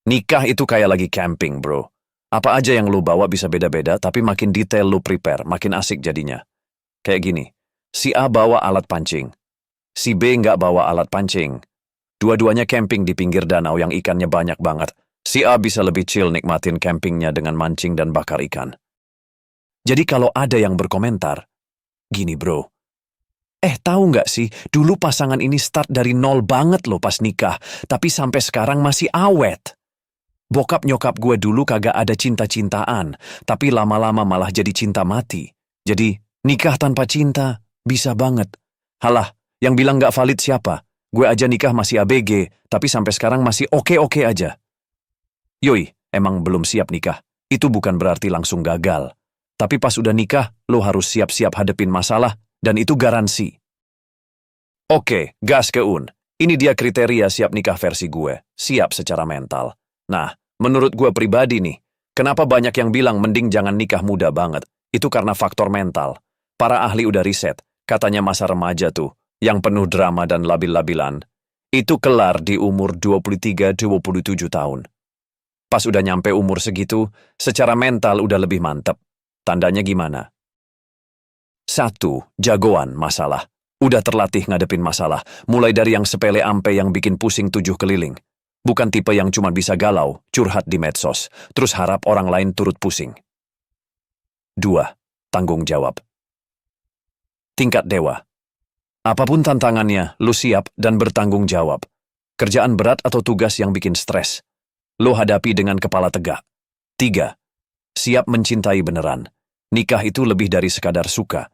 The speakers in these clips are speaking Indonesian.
Nikah itu kayak lagi camping, bro. Apa aja yang lu bawa bisa beda-beda, tapi makin detail lu prepare, makin asik jadinya. Kayak gini, si A bawa alat pancing, si B nggak bawa alat pancing. Dua-duanya camping di pinggir danau yang ikannya banyak banget. Si A bisa lebih chill nikmatin campingnya dengan mancing dan bakar ikan. Jadi kalau ada yang berkomentar, gini bro, tahu nggak sih, dulu pasangan ini start dari nol banget loh pas nikah, tapi sampai sekarang masih awet. Bokap nyokap gue dulu kagak ada cinta-cintaan, tapi lama-lama malah jadi cinta mati. Jadi, nikah tanpa cinta, bisa banget. Halah, yang bilang nggak valid siapa? Gue aja nikah masih ABG, tapi sampai sekarang masih oke-oke aja. Yoi, emang belum siap nikah. Itu bukan berarti langsung gagal. Tapi pas udah nikah, lo harus siap-siap hadepin masalah, dan itu garansi. Oke, gas ke Un. Ini dia kriteria siap nikah versi gue. Siap secara mental. Nah, menurut gue pribadi nih, kenapa banyak yang bilang mending jangan nikah muda banget? Itu karena faktor mental. Para ahli udah riset, katanya masa remaja tuh, yang penuh drama dan labil-labilan, itu kelar di umur 23-27 tahun. Pas udah nyampe umur segitu, secara mental udah lebih mantep. Tandanya gimana? 1. Jagoan masalah. Udah terlatih ngadepin masalah, mulai dari yang sepele ampe yang bikin pusing 7 keliling. Bukan tipe yang cuma bisa galau, curhat di medsos, terus harap orang lain turut pusing. 2. Tanggung jawab. Tingkat dewa. Apapun tantangannya, lu siap dan bertanggung jawab. Kerjaan berat atau tugas yang bikin stres, lu hadapi dengan kepala tegak. 3. Siap mencintai beneran. Nikah itu lebih dari sekadar suka.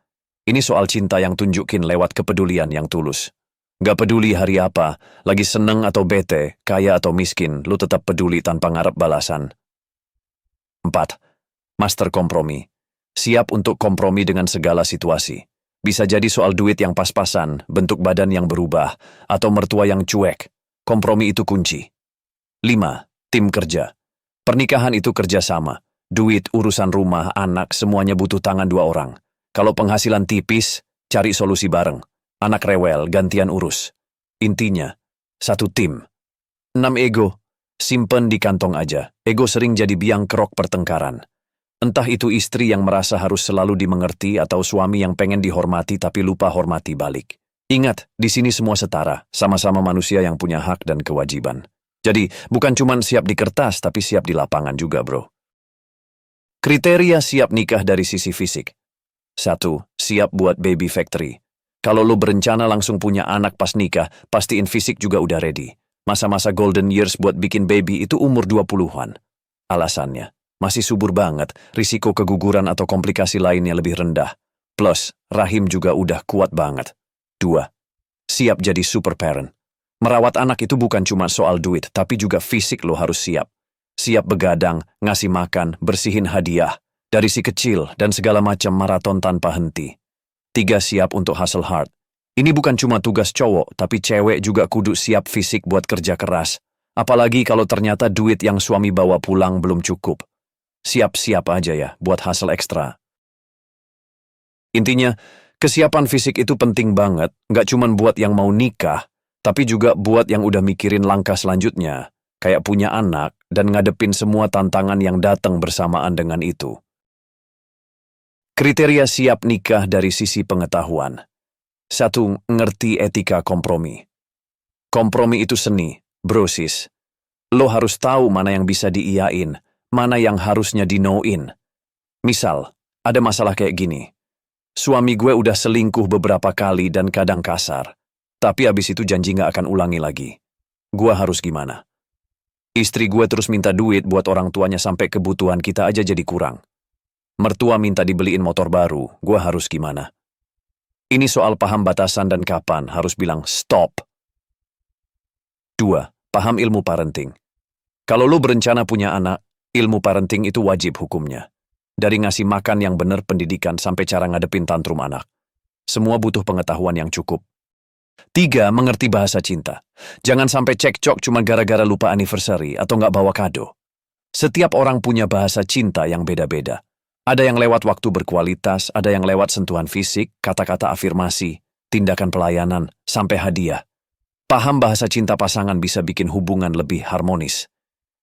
Ini soal cinta yang tunjukin lewat kepedulian yang tulus. Gak peduli hari apa, lagi seneng atau bete, kaya atau miskin, lu tetap peduli tanpa ngarep balasan. 4. Master kompromi. Siap untuk kompromi dengan segala situasi. Bisa jadi soal duit yang pas-pasan, bentuk badan yang berubah, atau mertua yang cuek. Kompromi itu kunci. 5. Tim kerja. Pernikahan itu kerja sama. Duit, urusan rumah, anak, semuanya butuh tangan 2 orang. Kalau penghasilan tipis, cari solusi bareng. Anak rewel, gantian urus. Intinya, satu tim. 6. Ego. Simpen di kantong aja. Ego sering jadi biang kerok pertengkaran. Entah itu istri yang merasa harus selalu dimengerti atau suami yang pengen dihormati tapi lupa hormati balik. Ingat, di sini semua setara, sama-sama manusia yang punya hak dan kewajiban. Jadi, bukan cuma siap di kertas, tapi siap di lapangan juga, bro. Kriteria siap nikah dari sisi fisik. 1. Siap buat baby factory. Kalau lu berencana langsung punya anak pas nikah, pastiin fisik juga udah ready. Masa-masa golden years buat bikin baby itu umur 20-an. Alasannya, masih subur banget, risiko keguguran atau komplikasi lainnya lebih rendah. Plus, rahim juga udah kuat banget. 2. Siap jadi super parent. Merawat anak itu bukan cuma soal duit, tapi juga fisik lo harus siap. Siap begadang, ngasih makan, bersihin hadiah. Dari si kecil dan segala macam maraton tanpa henti. 3. Siap untuk hustle hard. Ini bukan cuma tugas cowok, tapi cewek juga kudu siap fisik buat kerja keras. Apalagi kalau ternyata duit yang suami bawa pulang belum cukup. Siap-siap aja ya buat hustle ekstra. Intinya, kesiapan fisik itu penting banget, nggak cuma buat yang mau nikah, tapi juga buat yang udah mikirin langkah selanjutnya, kayak punya anak dan ngadepin semua tantangan yang datang bersamaan dengan itu. Kriteria siap nikah dari sisi pengetahuan. 1. Ngerti etika kompromi. Kompromi itu seni, bro sis. Lo harus tahu mana yang bisa diiyain, mana yang harusnya di-no-in. Misal, ada masalah kayak gini. Suami gue udah selingkuh beberapa kali dan kadang kasar. Tapi abis itu janji gak akan ulangi lagi. Gue harus gimana? Istri gue terus minta duit buat orang tuanya sampai kebutuhan kita aja jadi kurang. Mertua minta dibeliin motor baru, gue harus gimana? Ini soal paham batasan dan kapan harus bilang stop. 2. Paham ilmu parenting. Kalau lo berencana punya anak, ilmu parenting itu wajib hukumnya. Dari ngasih makan yang bener pendidikan sampai cara ngadepin tantrum anak. Semua butuh pengetahuan yang cukup. 3. Mengerti bahasa cinta. Jangan sampai cekcok cuma gara-gara lupa anniversary atau nggak bawa kado. Setiap orang punya bahasa cinta yang beda-beda. Ada yang lewat waktu berkualitas, ada yang lewat sentuhan fisik, kata-kata afirmasi, tindakan pelayanan, sampai hadiah. Paham bahasa cinta pasangan bisa bikin hubungan lebih harmonis.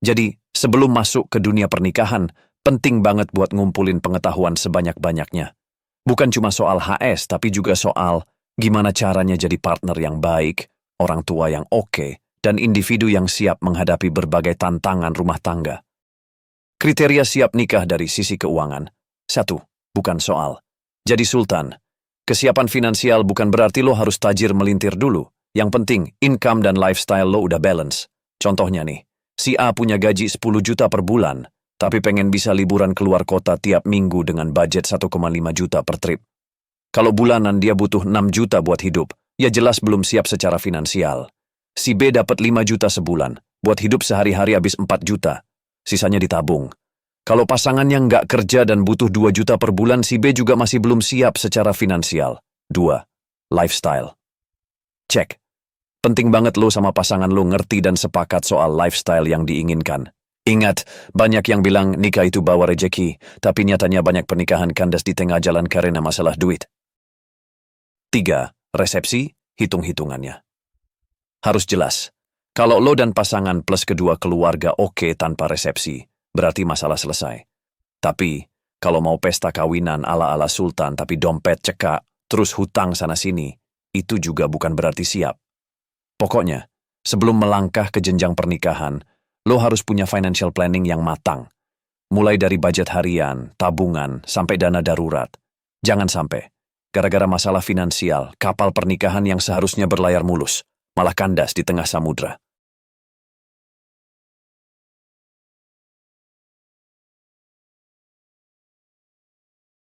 Jadi, sebelum masuk ke dunia pernikahan, penting banget buat ngumpulin pengetahuan sebanyak-banyaknya. Bukan cuma soal HS, tapi juga soal gimana caranya jadi partner yang baik, orang tua yang oke, dan individu yang siap menghadapi berbagai tantangan rumah tangga. Kriteria siap nikah dari sisi keuangan. 1. Bukan soal jadi sultan. Kesiapan finansial bukan berarti lo harus tajir melintir dulu. Yang penting, income dan lifestyle lo udah balance. Contohnya nih, si A punya gaji 10 juta per bulan, tapi pengen bisa liburan keluar kota tiap minggu dengan budget 1,5 juta per trip. Kalau bulanan dia butuh 6 juta buat hidup, ya jelas belum siap secara finansial. Si B dapat 5 juta sebulan, buat hidup sehari-hari habis 4 juta, sisanya ditabung. Kalau pasangannya nggak kerja dan butuh 2 juta per bulan, si B juga masih belum siap secara finansial. 2. Lifestyle. Cek. Penting banget lo sama pasangan lo ngerti dan sepakat soal lifestyle yang diinginkan. Ingat, banyak yang bilang nikah itu bawa rejeki, tapi nyatanya banyak pernikahan kandas di tengah jalan karena masalah duit. 3. Resepsi, hitung-hitungannya. Harus jelas. Kalau lo dan pasangan plus kedua keluarga oke tanpa resepsi, berarti masalah selesai. Tapi, kalau mau pesta kawinan ala-ala sultan tapi dompet cekak, terus hutang sana-sini, itu juga bukan berarti siap. Pokoknya, sebelum melangkah ke jenjang pernikahan, lo harus punya financial planning yang matang. Mulai dari budget harian, tabungan, sampai dana darurat. Jangan sampai, gara-gara masalah finansial, kapal pernikahan yang seharusnya berlayar mulus, malah kandas di tengah samudra.